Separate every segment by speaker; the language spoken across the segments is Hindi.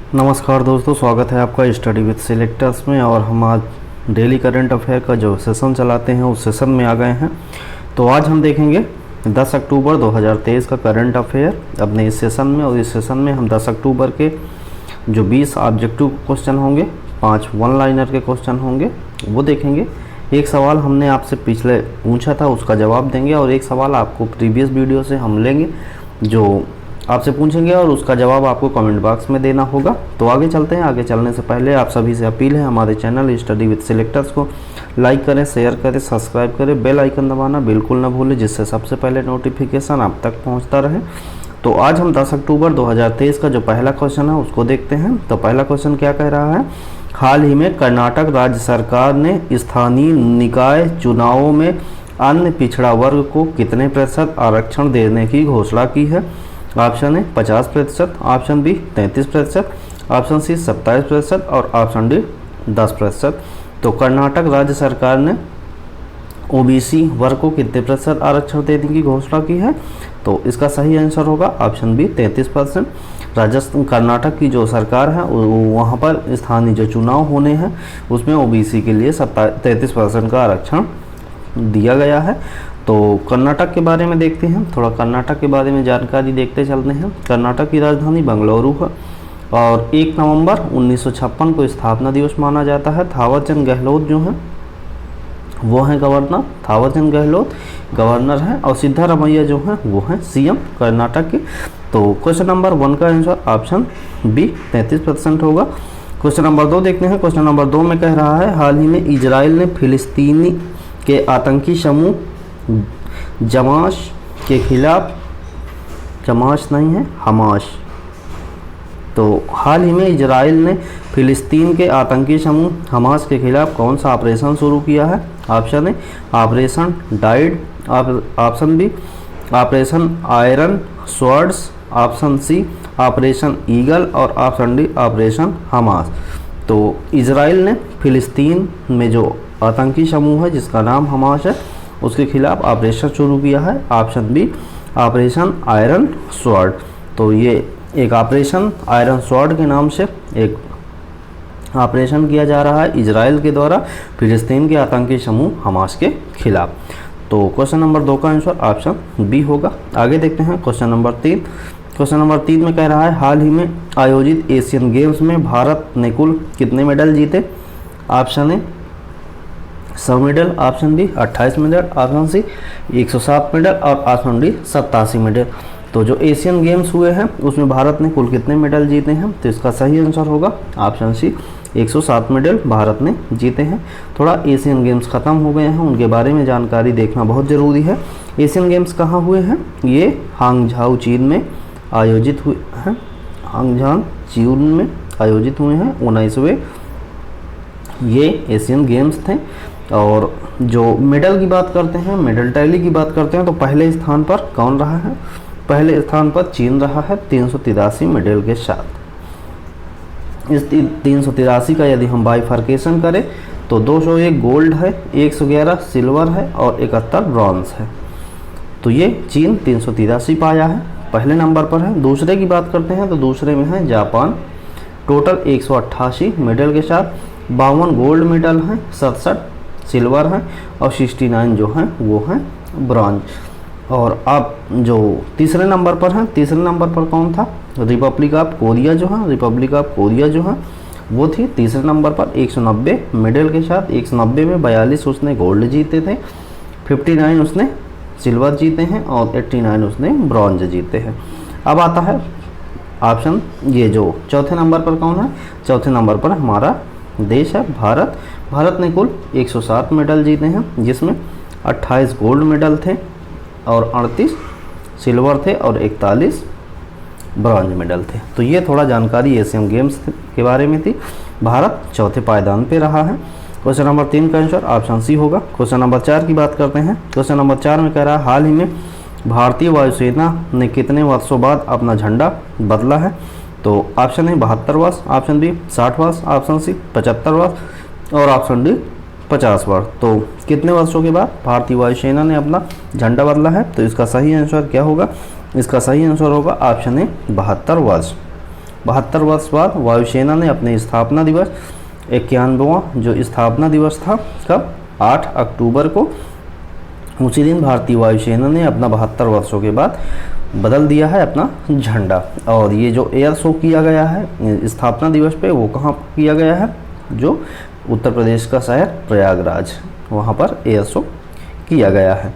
Speaker 1: नमस्कार दोस्तों, स्वागत है आपका स्टडी विद सिलेक्टर्स में। और हम आज डेली करंट अफेयर का जो सेशन चलाते हैं उस सेशन में आ गए हैं। तो आज हम देखेंगे 10 अक्टूबर 2023 का करंट अफेयर अपने इस सेशन में। और इस सेशन में हम 10 अक्टूबर के जो 20 ऑब्जेक्टिव क्वेश्चन होंगे, 5 वन लाइनर के क्वेश्चन होंगे, वो देखेंगे। एक सवाल हमने आपसे पिछले पूछा था, उसका जवाब देंगे। और एक सवाल आपको प्रीवियस वीडियो से हम लेंगे जो आपसे पूछेंगे और उसका जवाब आपको कमेंट बॉक्स में देना होगा। तो आगे चलते हैं। आगे चलने से पहले आप सभी से अपील है, हमारे चैनल स्टडी विद सिलेक्टर्स को लाइक करें, शेयर करें, सब्सक्राइब करें, बेल आइकन दबाना बिल्कुल ना भूलें, जिससे सबसे पहले नोटिफिकेशन आप तक पहुंचता रहे। तो आज हम 10 अक्टूबर 2023 का जो पहला क्वेश्चन है उसको देखते हैं। तो पहला क्वेश्चन क्या कह रहा है? हाल ही में कर्नाटक राज्य सरकार ने स्थानीय निकाय चुनावों में अन्य पिछड़ा वर्ग को कितने प्रतिशत आरक्षण देने की घोषणा की है? Option A 50%, option B 33%, option C 27% और ऑप्शन डी 10%। तो कर्नाटक राज्य सरकार ने ओबीसी वर्ग को कितने प्रतिशत आरक्षण देने की घोषणा की है? तो इसका सही आंसर होगा ऑप्शन बी 33%। राजस्थान कर्नाटक की जो सरकार है वहाँ पर स्थानीय जो चुनाव होने हैं उसमें ओबीसी के लिए 33% का आरक्षण दिया गया है। तो कर्नाटक के बारे में देखते हैं, थोड़ा कर्नाटक के बारे में जानकारी देखते चलते हैं। कर्नाटक की राजधानी बेंगलुरु है और 1 नवंबर 1956 को स्थापना दिवस माना जाता है। थावरचंद गहलोत जो हैं वो हैं गवर्नर, थावरचंद गहलोत गवर्नर हैं और सिद्धारमैया जो हैं वो हैं सीएम कर्नाटक के। तो क्वेश्चन नंबर 1 का आंसर ऑप्शन बी 33% होगा। क्वेश्चन नंबर 2 देखते हैं। क्वेश्चन नंबर 2 में कह रहा है, हाल ही में इजराइल ने फिलिस्तीनी के आतंकी समूह जमाश के खिलाफ, जमाश नहीं है हमास, तो हाल ही में इजराइल ने फिलिस्तीन के आतंकी समूह हमास के खिलाफ कौन सा ऑपरेशन शुरू किया है? Option A operation died, option B operation iron swords, option C operation eagle और ऑप्शन डी ऑपरेशन हमास। तो इजराइल ने फिलिस्तीन में जो आतंकी समूह है जिसका नाम हमास है उसके खिलाफ ऑपरेशन शुरू किया है। Option B operation iron sword. तो ये एक ऑपरेशन आयरन स्वॉर्ड के नाम से एक ऑपरेशन किया जा रहा है इजराइल के द्वारा फिलिस्तीन के आतंकी समूह हमास के खिलाफ। तो क्वेश्चन नंबर 2 का आंसर ऑप्शन बी होगा। आगे देखते हैं क्वेश्चन नंबर 3। क्वेश्चन नंबर 3 में कह रहा है, हाल ही में आयोजित एशियन गेम्स में भारत ने कुल कितने मेडल जीते? Option A 100 medal, option B 28 medal, option C 107 medal और ऑप्शन डी 87 मेडल। तो जो एशियन गेम्स हुए हैं उसमें भारत ने कुल कितने मेडल जीते हैं? तो इसका सही आंसर होगा ऑप्शन सी 107 मेडल भारत ने जीते हैं। थोड़ा एशियन गेम्स ख़त्म हो गए हैं, उनके बारे में जानकारी देखना बहुत ज़रूरी है। एशियन गेम्स कहाँ हुए हैं? ये हांगझाऊ चीन में आयोजित हुए हैं, हांगझाऊ चीन में आयोजित हुए हैं। 19वें ये एशियन गेम्स थे। और जो मेडल की बात करते हैं, मेडल टैली की बात करते हैं, तो पहले स्थान पर कौन रहा है? पहले स्थान पर चीन रहा है 383 मेडल के साथ। इस 383 का यदि हम बाइफर्केशन करें तो 201 गोल्ड है, 111 सिल्वर है और 71 ब्रॉन्ज है। तो ये चीन 383 पाया है, पहले नंबर पर है। दूसरे की बात करते हैं तो दूसरे में है जापान, टोटल 188 मेडल के साथ 52 गोल्ड मेडल हैं, 67 सिल्वर हैं और 69 जो हैं वो हैं ब्रॉन्ज। और अब जो तीसरे नंबर पर हैं, तीसरे नंबर पर कौन था? रिपब्लिक ऑफ कोरिया जो है, रिपब्लिक ऑफ कोरिया जो है वो थी तीसरे नंबर पर 190 मेडल के साथ। 190 में 42 उसने गोल्ड जीते थे, 59 उसने सिल्वर जीते हैं और 89 उसने ब्रॉन्ज जीते हैं। अब आता है ऑप्शन, ये जो चौथे नंबर पर कौन है? चौथे नंबर पर हमारा देश है भारत। भारत ने कुल 107 मेडल जीते हैं, जिसमें 28 गोल्ड मेडल थे और 38 सिल्वर थे और 41 ब्रॉन्ज मेडल थे। तो ये थोड़ा जानकारी एशियन गेम्स के बारे में थी। भारत चौथे पायदान पे रहा है। क्वेश्चन नंबर 3 का आंसर ऑप्शन सी होगा। क्वेश्चन नंबर 4 की बात करते हैं। क्वेश्चन नंबर 4 में कह रहा है, हाल ही में भारतीय वायुसेना ने कितने वर्षों बाद अपना झंडा बदला है? तो ऑप्शन है 72 वर्ष, ऑप्शन बी 60 वर्ष, ऑप्शन सी 75 वर्ष और ऑप्शन डी 50 वर्ष। तो कितने वर्षों के बाद भारतीय वायुसेना ने अपना झंडा बदला है? तो इसका सही आंसर क्या होगा? इसका सही आंसर होगा ऑप्शन ए 72 वर्ष। 72 वर्ष बाद वायुसेना ने अपने स्थापना दिवस 91वां जो स्थापना दिवस था कब 8 अक्टूबर को, उसी दिन भारतीय वायुसेना ने अपना 72 वर्षों के बाद बदल दिया है अपना झंडा। और ये जो एयर शो किया गया है स्थापना दिवस पे वो कहाँ किया गया है, जो उत्तर प्रदेश का शहर प्रयागराज, वहाँ पर एयर शो किया गया है।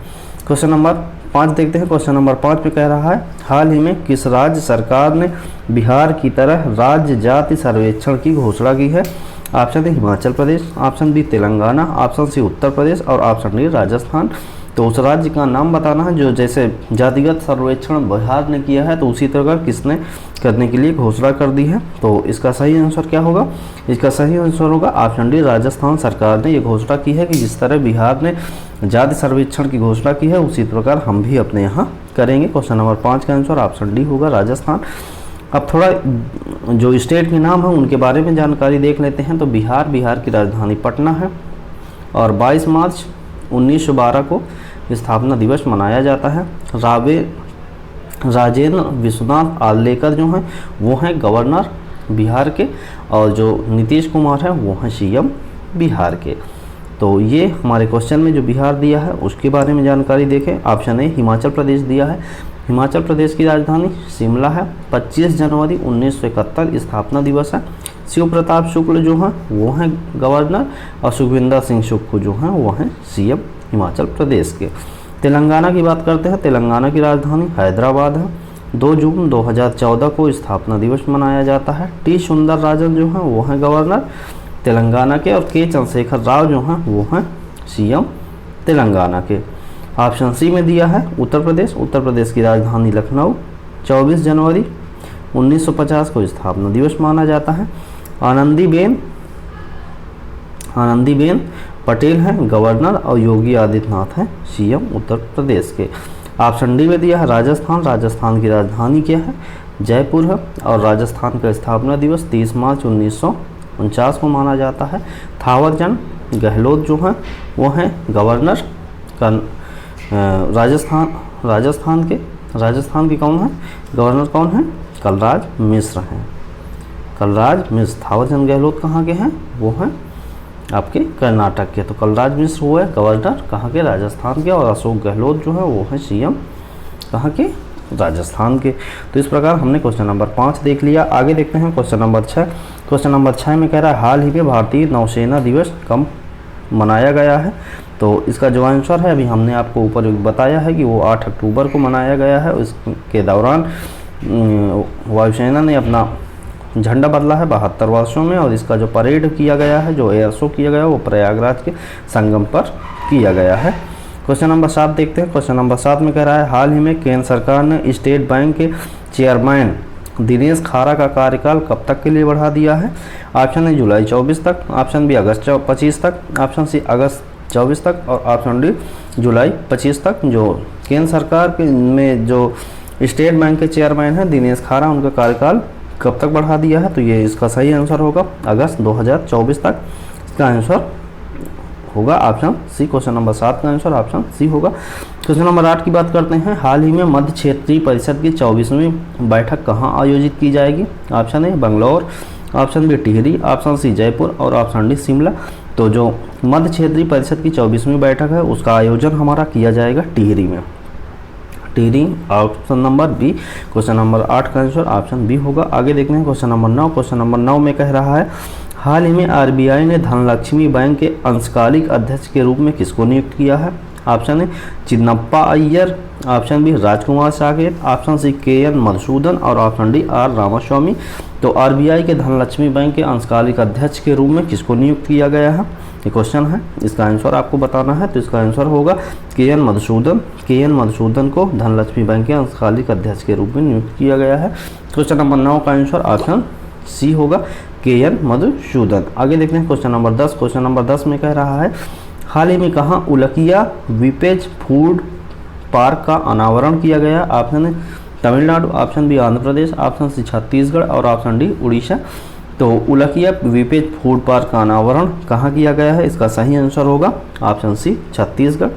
Speaker 1: क्वेश्चन नंबर 5 देखते हैं। क्वेश्चन नंबर 5 पे कह रहा है हाल ही में किस राज्य सरकार ने बिहार की तरह राज्य जाति सर्वेक्षण की घोषणा की है। Option A Himachal Pradesh, option B Telangana, option C Uttar Pradesh और ऑप्शन डी राजस्थान। तो उस राज्य का नाम बताना है जो जैसे जातिगत सर्वेक्षण बिहार ने किया है तो उसी तरह किसने करने के लिए घोषणा कर दी है। तो इसका सही आंसर क्या होगा, इसका सही आंसर होगा ऑप्शन डी राजस्थान सरकार ने ये घोषणा की है कि जिस तरह बिहार ने जाति सर्वेक्षण की घोषणा की है उसी प्रकार हम भी अपने यहाँ करेंगे। क्वेश्चन नंबर 5 का आंसर ऑप्शन डी होगा राजस्थान। अब थोड़ा जो स्टेट के नाम है उनके बारे में जानकारी देख लेते हैं। तो बिहार की राजधानी पटना है और 22 मार्च 1912 को स्थापना दिवस मनाया जाता है। राजेंद्र विश्वनाथ आर्लेकर जो हैं वो हैं गवर्नर बिहार के, और जो नीतीश कुमार हैं वो हैं सीएम बिहार के। तो ये हमारे क्वेश्चन में जो बिहार दिया है उसके बारे में जानकारी देखें। ऑप्शन ए हिमाचल प्रदेश दिया है। हिमाचल प्रदेश की राजधानी शिमला है। 25 जनवरी 1971 स्थापना दिवस है। शिव प्रताप शुक्ल जो हैं वो हैं गवर्नर और सुखविंदर सिंह सुक्खू जो हैं वो हैं सीएम हिमाचल प्रदेश के। तेलंगाना की बात करते हैं। तेलंगाना की राजधानी हैदराबाद है। 2 जून 2014 को स्थापना दिवस मनाया जाता है। टी सुंदरराजन जो हैं वो हैं गवर्नर तेलंगाना के, और के चंद्रशेखर राव जो हैं वो हैं सीएम तेलंगाना के। ऑप्शन सी में दिया है उत्तर प्रदेश। उत्तर प्रदेश की राजधानी लखनऊ। 24 जनवरी 1950 को स्थापना दिवस माना जाता है। आनंदीबेन पटेल हैं गवर्नर और योगी आदित्यनाथ हैं सीएम उत्तर प्रदेश के। ऑप्शन डी में दिया है राजस्थान। राजस्थान की राजधानी क्या है, जयपुर है, और राजस्थान का स्थापना दिवस 30 मार्च 1949 को माना जाता है। थावरचंद गहलोत जो हैं वो हैं गवर्नर राजस्थान के कौन है, गवर्नर कौन है, कलराज मिश्र हैं। कलराज मिश्र, थावरचंद गहलोत कहाँ के हैं, वो हैं आपके कर्नाटक के। तो कलराज मिश्र हुए गवर्नर कहाँ के, राजस्थान के, और अशोक गहलोत जो है वो हैं सीएम कहाँ के, राजस्थान के। तो इस प्रकार हमने क्वेश्चन नंबर 5 देख लिया। आगे देखते हैं क्वेश्चन नंबर 6। क्वेश्चन नंबर 6 में कह रहा है हाल ही में भारतीय नौसेना दिवस कब मनाया गया है। तो इसका जो आंसर है अभी हमने आपको ऊपर बताया है कि वो 8 अक्टूबर को मनाया गया है। इसके दौरान वायुसेना ने अपना झंडा बदला है 72 वर्षों में, और इसका जो परेड किया गया है, जो एयर शो किया गया है, वो प्रयागराज के संगम पर किया गया है। क्वेश्चन नंबर 7 देखते हैं। क्वेश्चन नंबर 7 में कह रहा है हाल ही में केंद्र सरकार ने स्टेट बैंक के चेयरमैन दिनेश खारा का कार्यकाल कब तक के लिए बढ़ा दिया है। ऑप्शन ए जुलाई 24 तक, ऑप्शन बी अगस्त 25 तक, ऑप्शन सी अगस्त 24 तक, और ऑप्शन डी जुलाई 25 तक। जो केंद्र सरकार के में जो स्टेट बैंक के चेयरमैन हैं दिनेश खारा, उनका कार्यकाल कब तक बढ़ा दिया है। तो ये इसका सही आंसर होगा अगस्त 2024 तक। इसका आंसर होगा ऑप्शन सी। क्वेश्चन नंबर 7 का आंसर ऑप्शन सी होगा। क्वेश्चन नंबर 8 की बात करते हैं। हाल ही में मध्य क्षेत्रीय परिषद की 24वीं बैठक कहाँ आयोजित की जाएगी। Option A Bangalore, option B Tehri, option C Jaipur, और ऑप्शन डी शिमला। तो जो मध्य क्षेत्रीय परिषद की 24वीं बैठक है उसका आयोजन हमारा किया जाएगा टिहरी में। Tehri option number B. Question number 8 का आंसर ऑप्शन बी होगा। आगे देखते हैं क्वेश्चन नंबर 9। क्वेश्चन नंबर 9 में कह रहा है हाल ही में आरबीआई ने धनलक्ष्मी बैंक के अंशकालिक अध्यक्ष के रूप में किसको नियुक्त किया है। Option A Chinnappa Iyer, option B Rajkumar Saket, option C K N. Madhusudan, और ऑप्शन डी आर रामास्वामी। तो आरबीआई के धनलक्ष्मी बैंक के अंशकालिक अध्यक्ष के रूप में किसको नियुक्त किया गया है, ये क्वेश्चन है। इसका आंसर आपको बताना है। तो इसका आंसर होगा के.एन. मधुसूदन। के.एन. मधुसूदन को धनलक्ष्मी बैंक के अंशकालिक अध्यक्ष के रूप में नियुक्त किया गया है। क्वेश्चन नंबर 9 का आंसर ऑप्शन सी होगा के.एन. मधुसूदन। आगे देखते हैं क्वेश्चन नंबर 10। क्वेश्चन नंबर 10 में कह रहा है हाल ही में कहाँ उलकिया विपेज फूड पार्क का अनावरण किया गया। Option A Tamil Nadu, option B Andhra Pradesh, option C Chhattisgarh, और ऑप्शन डी उड़ीसा। तो उलकिया विपेज फूड पार्क का अनावरण कहाँ किया गया है, इसका सही आंसर होगा ऑप्शन सी छत्तीसगढ़।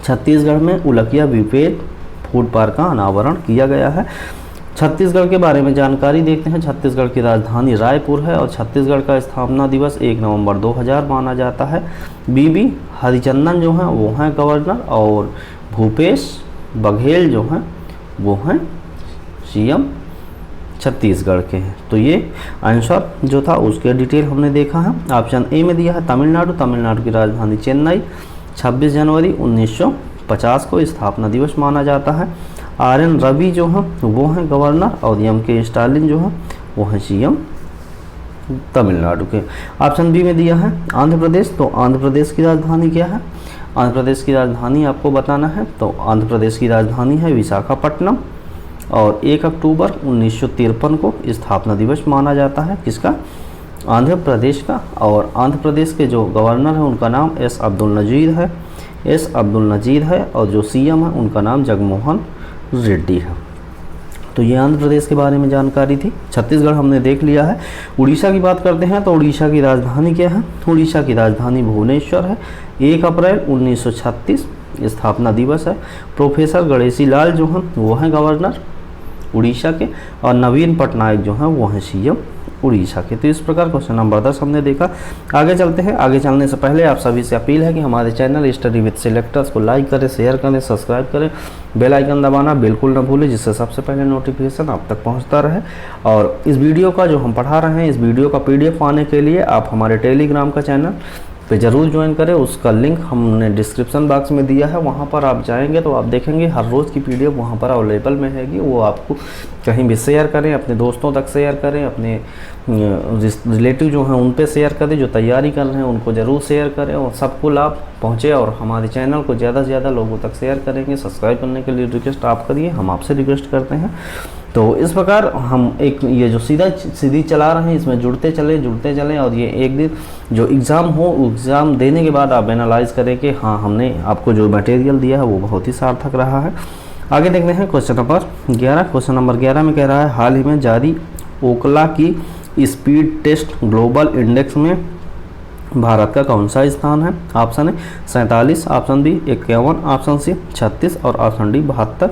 Speaker 1: छत्तीसगढ़ में उलकिया विपेज फूड पार्क का अनावरण किया गया है। छत्तीसगढ़ के बारे में जानकारी देखते हैं। छत्तीसगढ़ की राजधानी रायपुर है और छत्तीसगढ़ का स्थापना दिवस 1 नवंबर 2000 माना जाता है। बीबी हरिचंदन जो हैं वो हैं गवर्नर और भूपेश बघेल जो हैं वो हैं सीएम छत्तीसगढ़ के हैं। तो ये आंसर जो था उसके डिटेल हमने देखा है। ऑप्शन ए में दिया है तमिलनाडु। तमिलनाडु की राजधानी चेन्नई, 26 जनवरी 1950 को स्थापना दिवस माना जाता है। RN रवि जो हैं वो हैं गवर्नर और MK स्टालिन जो हैं वो हैं सीएम तमिलनाडु के। ऑप्शन बी में दिया है आंध्र प्रदेश। तो आंध्र प्रदेश की राजधानी क्या है? आंध्र प्रदेश की राजधानी आपको बताना है। तो आंध्र प्रदेश की राजधानी है विशाखापट्टनम और 1 अक्टूबर 1953 को स्थापना दिवस माना जाता है किसका? आंध्र प्रदेश का। और आंध्र प्रदेश के जो गवर्नर हैं उनका नाम एस अब्दुल नज़ीर है और जो सीएम है उनका नाम जगनमोहन रेड्डी है। तो ये आंध्र प्रदेश के बारे में जानकारी थी। छत्तीसगढ़ हमने देख लिया है। उड़ीसा की बात करते हैं तो उड़ीसा की राजधानी क्या है? उड़ीसा की राजधानी भुवनेश्वर है। 1 अप्रैल 1936 स्थापना दिवस है। प्रोफेसर गणेशी लाल जो हैं वो हैं गवर्नर उड़ीसा के और नवीन पटनायक जो हैं वो हैं सीएम उड़ीसा के। तो इस प्रकार क्वेश्चन नंबर 10 हमने देखा। आगे चलते हैं। आगे चलने से पहले आप सभी से अपील है कि हमारे चैनल स्टडी विद सिलेक्टर्स को लाइक करें, शेयर करें, सब्सक्राइब करें, बेल आइकन दबाना बिल्कुल ना भूलें जिससे सबसे पहले नोटिफिकेशन आप तक पहुंचता रहे। और इस वीडियो का जो हम पढ़ा रहे हैं इस वीडियो का PDF पाने के लिए आप हमारे टेलीग्राम का चैनल पे ज़रूर ज्वाइन करें। उसका लिंक हमने डिस्क्रिप्शन बॉक्स में दिया है, वहाँ पर आप जाएंगे तो आप देखेंगे हर रोज़ की PDF वहाँ पर अवेलेबल में हैगी। वो आपको कहीं भी शेयर करें, अपने दोस्तों तक शेयर करें, अपने रिलेटिव जो हैं उन पे शेयर करें, जो तैयारी कर रहे हैं उनको ज़रूर शेयर करें और सबको लाभ पहुँचे। और हमारे चैनल को ज़्यादा से ज़्यादा लोगों तक शेयर करेंगे। सब्सक्राइब करने के लिए रिक्वेस्ट आप करिए, हम आपसे रिक्वेस्ट करते हैं। तो इस प्रकार हम एक ये जो सीधी चला रहे हैं इसमें जुड़ते चलें और ये एक दिन जो एग्ज़ाम हो एग्ज़ाम देने के बाद आप एनालाइज करें कि हाँ हमने आपको जो मटेरियल दिया है वो बहुत ही सार्थक रहा है। आगे देखते हैं क्वेश्चन नंबर 11। क्वेश्चन नंबर 11 में कह रहा है हाल ही में जारी ओकला की स्पीड टेस्ट ग्लोबल इंडेक्स में भारत का कौन सा स्थान है? Option A 47, option B 51, option C 36 और ऑप्शन डी 72।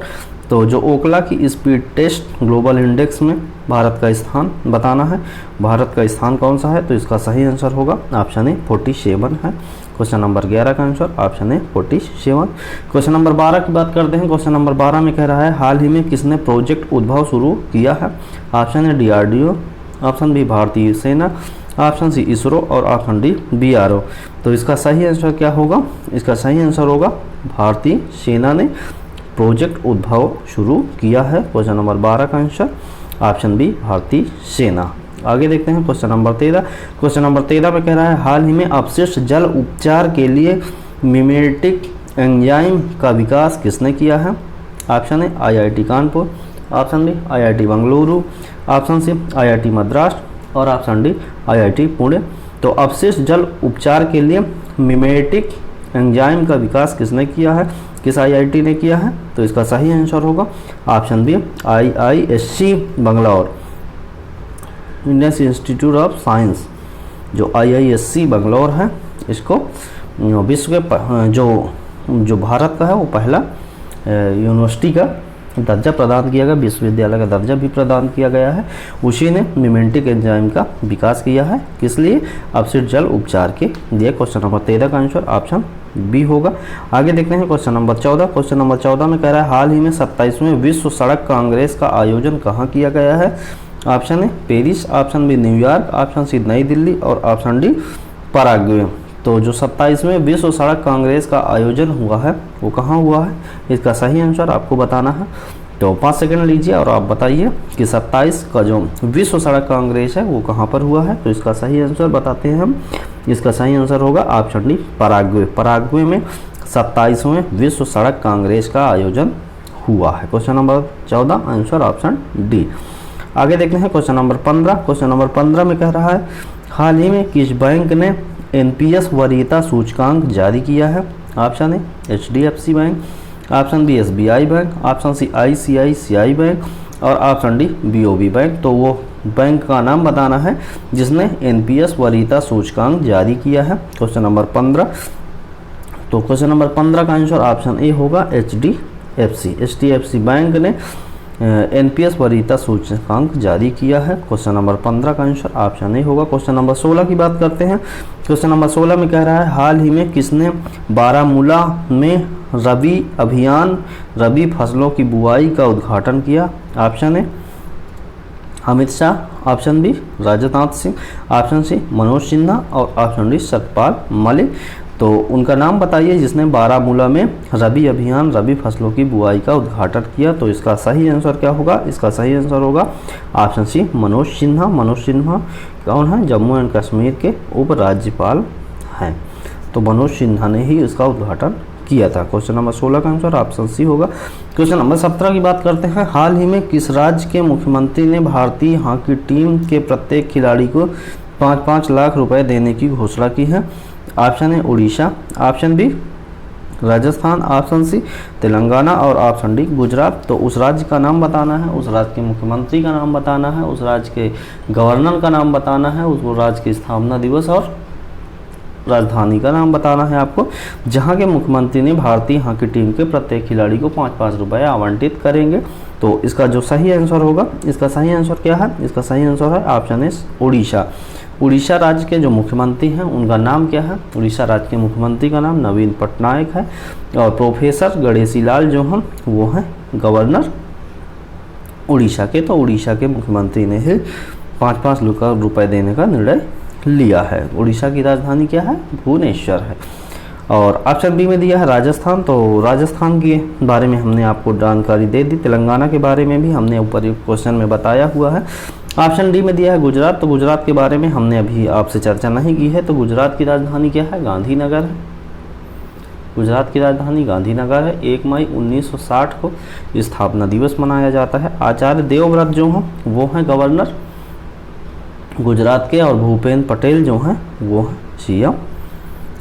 Speaker 1: तो जो ओकला की स्पीड टेस्ट ग्लोबल इंडेक्स में भारत का स्थान बताना है। भारत का स्थान कौन सा है? तो इसका सही आंसर होगा ऑप्शन ए 47 है। क्वेश्चन नंबर 11 का answer option A 47। Question number 12 की बात करते हैं। क्वेश्चन नंबर 12 में कह रहा है हाल ही में किसने प्रोजेक्ट उद्भव शुरू किया है? Option A DRDO, option B भारतीय सेना, ऑप्शन सी इसरो और ऑप्शन डी BRO। तो इसका सही आंसर क्या होगा? इसका सही आंसर होगा भारतीय सेना ने प्रोजेक्ट उद्भव शुरू किया है। क्वेश्चन नंबर 12 का आंसर ऑप्शन बी भारतीय सेना। आगे देखते हैं क्वेश्चन नंबर 13। क्वेश्चन नंबर 13 में कह रहा है हाल ही में अपशिष्ट जल उपचार के लिए मिमेटिक एंजाइम का विकास किसने किया है? Option A IIT Kanpur, option B IIT Bengaluru, option C IIT Madras और ऑप्शन डी IIT पुणे। तो अपशिष्ट जल उपचार के लिए मिमेटिक एंजाइम का विकास किसने किया है? किस IIT ने किया है? तो इसका सही आंसर होगा option B IISc Bangalore, Indian Institute of Science. जो IISc बेंगलौर है इसको विश्व के जो भारत का है वो पहला यूनिवर्सिटी का दर्जा प्रदान किया गया, विश्वविद्यालय का दर्जा भी प्रदान किया गया है। उसी ने मिमेटिक एंजाइम का विकास किया है। किस लिए? अपशिष्ट जल उपचार के लिए। क्वेश्चन नंबर 13 का आंसर ऑप्शन बी होगा। आगे देखते हैं क्वेश्चन नंबर 14। क्वेश्चन नंबर 14 में कह रहा है हाल ही में 27वें विश्व सड़क कांग्रेस का आयोजन कहाँ किया गया है? Option A Paris, option B New York, option C Nai Delhi और ऑप्शन डी पराग्वे। तो जो 27वें विश्व सड़क कांग्रेस का आयोजन हुआ है वो कहाँ हुआ है? इसका सही आंसर आपको बताना है। तो 5 सेकंड लीजिए और आप बताइए कि 27 का जो विश्व सड़क कांग्रेस है वो कहाँ पर हुआ है। तो इसका सही आंसर बताते हैं हम। इसका सही आंसर होगा ऑप्शन डी पराग्वे। पराग्वे में 27वें विश्व सड़क कांग्रेस का आयोजन हुआ है। Question number 14 answer option D. आगे देखते हैं क्वेश्चन नंबर 15। क्वेश्चन नंबर 15 में कह रहा है हाल ही में किस बैंक ने NPS वरीयता सूचकांक जारी किया है? Option A HDFC bank, option B SBI bank, option C ICICI bank और ऑप्शन डी BOB बैंक। तो वो बैंक का नाम बताना है जिसने NPS वरीयता सूचकांक जारी किया है। Question number 15। तो क्वेश्चन नंबर 15 का आंसर ऑप्शन ए होगा HDFC। HDFC बैंक ने एनपीएस वरीयता सूचकांक जारी किया है? क्वेश्चन नंबर 15 का आंसर ऑप्शन ए होगा। क्वेश्चन नंबर 16 की बात करते हैं। क्वेश्चन नंबर 16 में कह रहा है हाल ही में किसने बारामूला में रबी फसलों की बुआई का उद्घाटन किया? Option A Amit Shah, option B Rajnath Singh, option C Manoj Sinha और ऑप्शन डी सतपाल मलिक। तो उनका नाम बताइए जिसने बारामूला में रबी फसलों की बुआई का उद्घाटन किया। तो इसका सही आंसर क्या होगा? इसका सही आंसर होगा ऑप्शन सी मनोज सिन्हा। मनोज सिन्हा कौन है? जम्मू एंड कश्मीर के उपराज्यपाल हैं। तो मनोज सिन्हा ने ही इसका उद्घाटन किया था। क्वेश्चन नंबर 16 का आंसर ऑप्शन सी होगा। क्वेश्चन नंबर 17 की बात करते हैं। हाल ही में किस राज्य के मुख्यमंत्री ने भारतीय हॉकी टीम के प्रत्येक खिलाड़ी को 5-5 लाख रुपए देने की घोषणा की है? Option A Orissa, option B Rajasthan, option C Telangana और ऑप्शन डी गुजरात। तो उस राज्य का नाम बताना है, उस राज्य के मुख्यमंत्री का नाम बताना है, उस राज्य के गवर्नर का नाम बताना है, उस राज्य के स्थापना दिवस और राजधानी का नाम बताना है आपको, जहां के मुख्यमंत्री ने भारतीय हॉकी टीम के प्रत्येक खिलाड़ी को 5-5 रुपये आवंटित करेंगे। तो इसका जो सही आंसर होगा, इसका सही आंसर क्या है? इसका सही आंसर है ऑप्शन ए उड़ीसा। उड़ीसा राज्य के जो मुख्यमंत्री हैं उनका नाम क्या है? उड़ीसा राज्य के मुख्यमंत्री का नाम नवीन पटनायक है और प्रोफेसर गणेशी लाल जो हैं वो हैं गवर्नर उड़ीसा के। तो उड़ीसा के मुख्यमंत्री ने ही 5-5 लाख रुपए देने का निर्णय लिया है। उड़ीसा की राजधानी क्या है? भुवनेश्वर है। और ऑप्शन बी में दिया है राजस्थान। तो राजस्थान के बारे में हमने आपको जानकारी दे दी। तेलंगाना के बारे में भी हमने ऊपर क्वेश्चन में बताया हुआ है। ऑप्शन डी में दिया है गुजरात। तो गुजरात के बारे में हमने अभी आपसे चर्चा नहीं की है। तो गुजरात की राजधानी क्या है? गांधीनगर है। गुजरात की राजधानी गांधीनगर है। 1 मई 1960 को स्थापना दिवस मनाया जाता है। आचार्य देवव्रत जो हैं वो हैं गवर्नर गुजरात के और भूपेंद्र पटेल जो हैं वो हैं सीएम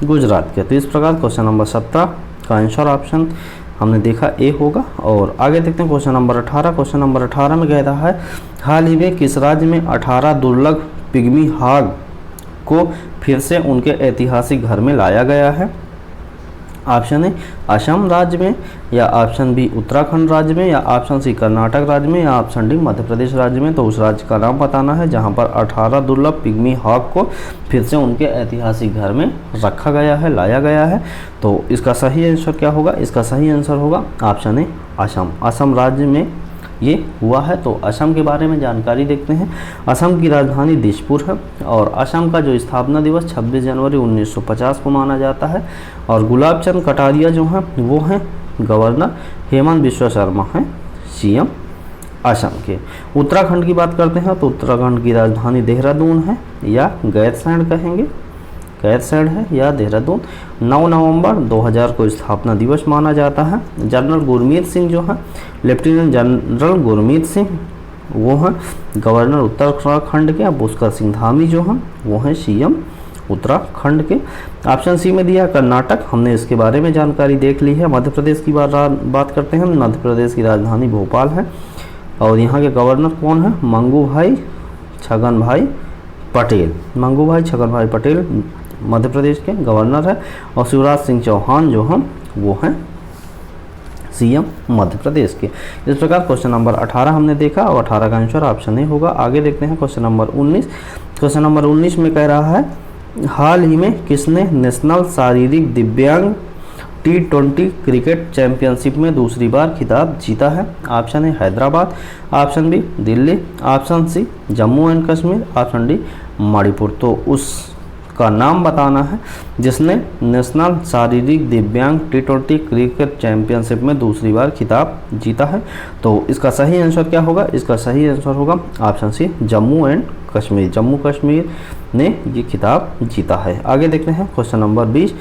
Speaker 1: गुजरात के। तो इस प्रकार क्वेश्चन नंबर 17 का आंसर ऑप्शन हमने देखा ए होगा। और आगे देखते हैं क्वेश्चन नंबर 18। क्वेश्चन नंबर 18 में कह रहा है हाल ही में किस राज्य में 18 दुर्लभ पिग्मी हॉग को फिर से उनके ऐतिहासिक घर में लाया गया है? ऑप्शन ए असम राज्य में, या ऑप्शन बी उत्तराखंड राज्य में, या ऑप्शन सी कर्नाटक राज्य में, या ऑप्शन डी मध्य प्रदेश राज्य में। तो उस राज्य का नाम बताना है जहां पर 18 दुर्लभ पिग्मी हॉग को फिर से उनके ऐतिहासिक घर में रखा गया है, लाया गया है। तो इसका सही आंसर क्या होगा? इसका सही आंसर होगा ऑप्शन ए असम। असम राज्य में ये हुआ है। तो असम के बारे में जानकारी देखते हैं। असम की राजधानी दिसपुर है और असम का जो स्थापना दिवस 26 जनवरी 1950 को माना जाता है। और गुलाब चंद कटारिया जो हैं वो हैं गवर्नर, हेमंत बिश्वा शर्मा हैं सीएम असम के। उत्तराखंड की बात करते हैं तो उत्तराखंड की राजधानी देहरादून है या गैरसैंण कहेंगे, गैरसैंण है या देहरादून। 9 नवंबर 2000 को स्थापना दिवस माना जाता है। जनरल गुरमीत सिंह जो है, लेफ्टिनेंट जनरल गुरमीत सिंह वो हैं गवर्नर उत्तराखंड के। अब पुष्कर सिंह धामी जो हैं वो हैं सीएम उत्तराखंड के। ऑप्शन सी में दिया कर्नाटक, हमने इसके बारे में जानकारी देख ली है। मध्य प्रदेश की बात करते हैं। मध्य प्रदेश की राजधानी भोपाल है और यहाँ के गवर्नर कौन है? मंगू भाई छगन भाई पटेल। मंगू भाई छगन भाई पटेल मध्य प्रदेश के गवर्नर है। और शिवराज सिंह चौहान जो हम वो हैं सीएम मध्य प्रदेश के। इस प्रकार क्वेश्चन नंबर 18 हमने देखा और 18 का आंसर ऑप्शन ए होगा। आगे देखते हैं क्वेश्चन नंबर 19। क्वेश्चन नंबर 19 में कह रहा है हाल ही में किसने नेशनल शारीरिक दिव्यांग T20 क्रिकेट चैंपियनशिप में दूसरी बार खिताब जीता है? Option A Hyderabad, option B Delhi, option C Jammu and Kashmir, option D Manipur. तो उसका नाम बताना है जिसने नेशनल शारीरिक दिव्यांग T20 क्रिकेट चैंपियनशिप में दूसरी बार खिताब जीता है। तो इसका सही आंसर क्या होगा? इसका सही आंसर होगा option C Jammu and Kashmir. Jammu Kashmir ने ये खिताब जीता है। आगे देखते हैं क्वेश्चन नंबर 20।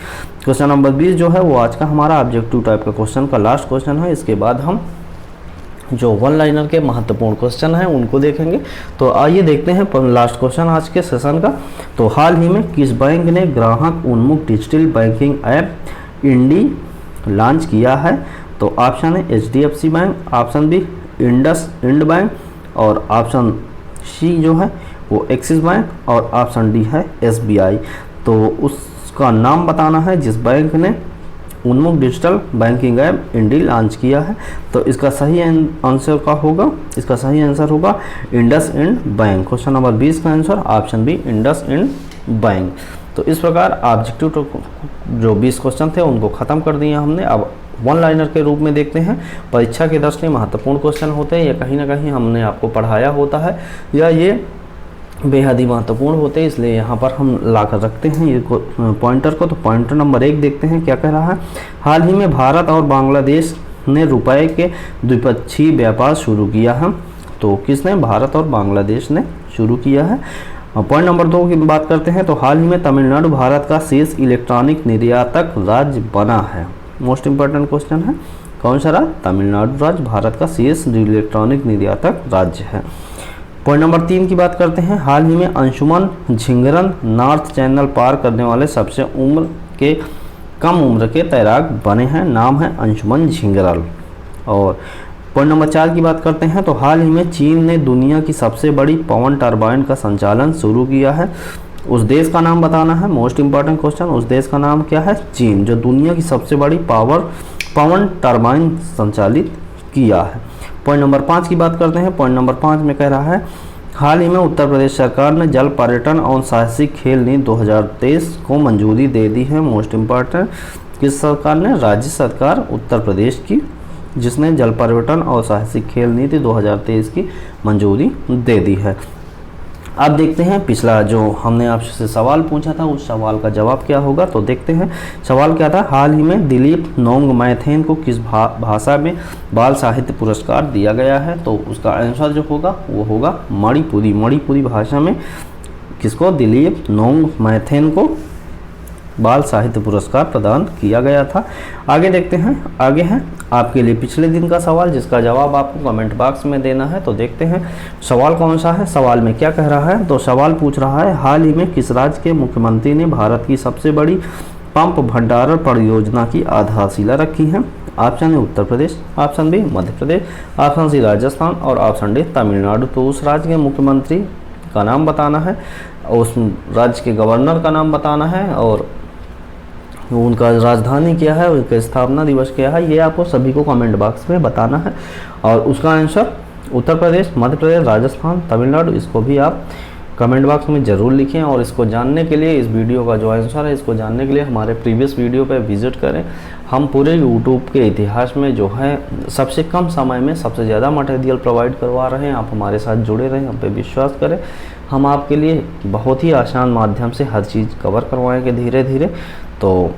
Speaker 1: क्वेश्चन नंबर 20 जो है वो आज का हमारा ऑब्जेक्टिव टाइप का क्वेश्चन का लास्ट क्वेश्चन है। इसके बाद हम जो वन लाइनर के महत्वपूर्ण क्वेश्चन हैं उनको देखेंगे। तो आइए देखते हैं लास्ट क्वेश्चन आज के सेशन का। तो हाल ही में किस बैंक ने ग्राहक उन्मुख digital banking app Indie launch किया है? तो ऑप्शन है HDFC बैंक, ऑप्शन बी इंड बैंक और ऑप्शन सी जो है वो एक्सिस बैंक और ऑप्शन डी है SBI। तो उसका नाम बताना है जिस बैंक ने उन्मुख digital banking app Indie launch किया है? तो इसका सही आंसर क्या होगा? इसका सही आंसर होगा इंडसइंड बैंक। क्वेश्चन नंबर 20 का answer option B IndusInd bank. तो इस प्रकार ऑब्जेक्टिव जो 20 क्वेश्चन थे उनको ख़त्म कर दिए हमने। अब वन लाइनर के रूप में देखते हैं। परीक्षा के दृष्टि महत्वपूर्ण क्वेश्चन होते हैं, ये कहीं ना कहीं हमने आपको पढ़ाया होता है या ये बेहद ही महत्वपूर्ण होते हैं, इसलिए यहाँ पर हम ला कर रखते हैं ये पॉइंटर को। तो पॉइंटर नंबर 1 देखते हैं क्या कह रहा है। हाल ही में भारत और बांग्लादेश ने रुपए के द्विपक्षीय व्यापार शुरू किया है। तो किसने? भारत और बांग्लादेश ने शुरू किया है। पॉइंट नंबर 2 की बात करते हैं। तो हाल ही में तमिलनाडु भारत का शीर्ष इलेक्ट्रॉनिक निर्यातक राज्य बना है। मोस्ट इंपॉर्टेंट क्वेश्चन है, कौन सा राज्य? तमिलनाडु राज्य भारत का शीर्ष इलेक्ट्रॉनिक निर्यातक राज्य है। पॉइंट नंबर 3 की बात करते हैं। हाल ही में अंशुमन झिंगरन नॉर्थ चैनल पार करने वाले सबसे कम उम्र के तैराक बने हैं। नाम है अंशुमन झिंगरल। और पॉइंट नंबर 4 की बात करते हैं। तो हाल ही में चीन ने दुनिया की सबसे बड़ी पवन टरबाइन का संचालन शुरू किया है। उस देश का नाम बताना है। मोस्ट इंपॉर्टेंट क्वेश्चन, उस देश का नाम क्या है? चीन, जो दुनिया की सबसे बड़ी पवन टरबाइन संचालित किया है। पॉइंट नंबर 5 की बात करते हैं। पॉइंट नंबर 5 में कह रहा है हाल ही में उत्तर प्रदेश सरकार ने जल पर्यटन और साहसिक खेल नीति 2023 को मंजूरी दे दी है। मोस्ट इंपॉर्टेंट, किस सरकार ने? राज्य सरकार उत्तर प्रदेश की, जिसने जल पर्यटन और साहसिक खेल नीति 2023 की मंजूरी दे दी है। अब देखते हैं पिछला जो हमने आपसे सवाल पूछा था उस सवाल का जवाब क्या होगा। तो देखते हैं सवाल क्या था। हाल ही में दिलीप नोंगमैथेन को किस भाषा में बाल साहित्य पुरस्कार दिया गया है? तो उसका आंसर जो होगा वो होगा मणिपुरी भाषा में किसको? दिलीप नोंगमैथेन को बाल साहित्य पुरस्कार प्रदान किया गया था। आगे देखते हैं। आगे है आपके लिए पिछले दिन का सवाल, जिसका जवाब आपको कमेंट बॉक्स में देना है। तो देखते हैं सवाल कौन सा है। सवाल में क्या कह रहा है? तो सवाल पूछ रहा है हाल ही में किस राज्य के मुख्यमंत्री ने भारत की सबसे बड़ी पंप भंडारण परियोजना की आधारशिला रखी है? Option A Uttar Pradesh, option B Madhya Pradesh, option C Rajasthan और ऑप्शन डी तमिलनाडु। तो उस राज्य के मुख्यमंत्री का नाम बताना है, उस राज्य के गवर्नर का नाम बताना है और उनका राजधानी क्या है, उनका स्थापना दिवस क्या है, ये आपको सभी को कमेंट बॉक्स में बताना है। और उसका आंसर उत्तर प्रदेश, मध्य प्रदेश, राजस्थान, तमिलनाडु, इसको भी आप कमेंट बॉक्स में ज़रूर लिखें। और इसको जानने के लिए, इस वीडियो का जो आंसर है इसको जानने के लिए हमारे प्रीवियस वीडियो पर विजिट करें। हम पूरे यूट्यूब के इतिहास में जो है सबसे कम समय में सबसे ज़्यादा मटेरियल प्रोवाइड करवा रहे हैं। आप हमारे साथ जुड़े रहें, हम पे विश्वास करें। हम आपके लिए बहुत ही आसान माध्यम से हर चीज़ कवर करवाएंगे धीरे धीरे। तो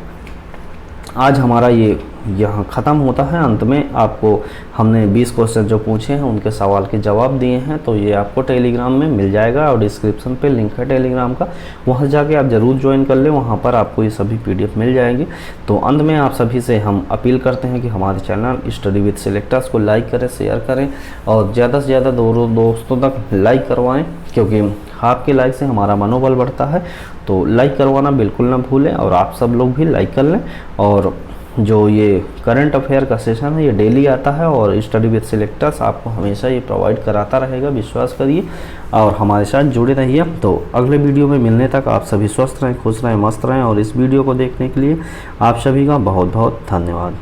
Speaker 1: आज हमारा ये यहाँ ख़त्म होता है। अंत में आपको हमने 20 क्वेश्चन जो पूछे हैं उनके सवाल के जवाब दिए हैं। तो ये आपको टेलीग्राम में मिल जाएगा और डिस्क्रिप्शन पे लिंक है टेलीग्राम का, वहाँ जाके आप ज़रूर ज्वाइन कर लें। वहाँ पर आपको ये सभी PDF मिल जाएंगी। तो अंत में आप सभी से हम अपील करते हैं कि हमारे चैनल स्टडी विद सिलेक्टर्स को लाइक करें, शेयर करें और ज़्यादा से ज़्यादा दोस्तों तक लाइक करवाएँ, क्योंकि आपके लाइक से हमारा मनोबल बढ़ता है। तो लाइक करवाना बिल्कुल ना भूलें और आप सब लोग भी लाइक कर लें। और जो ये करंट अफेयर का सेशन है ये डेली आता है और स्टडी विद सिलेक्टर्स आपको हमेशा ये प्रोवाइड कराता रहेगा, विश्वास करिए और हमारे साथ जुड़े रहिए। तो अगले वीडियो में मिलने तक आप सभी स्वस्थ रहें, खुश रहें, मस्त रहें। और इस वीडियो को देखने के लिए आप सभी का बहुत बहुत धन्यवाद।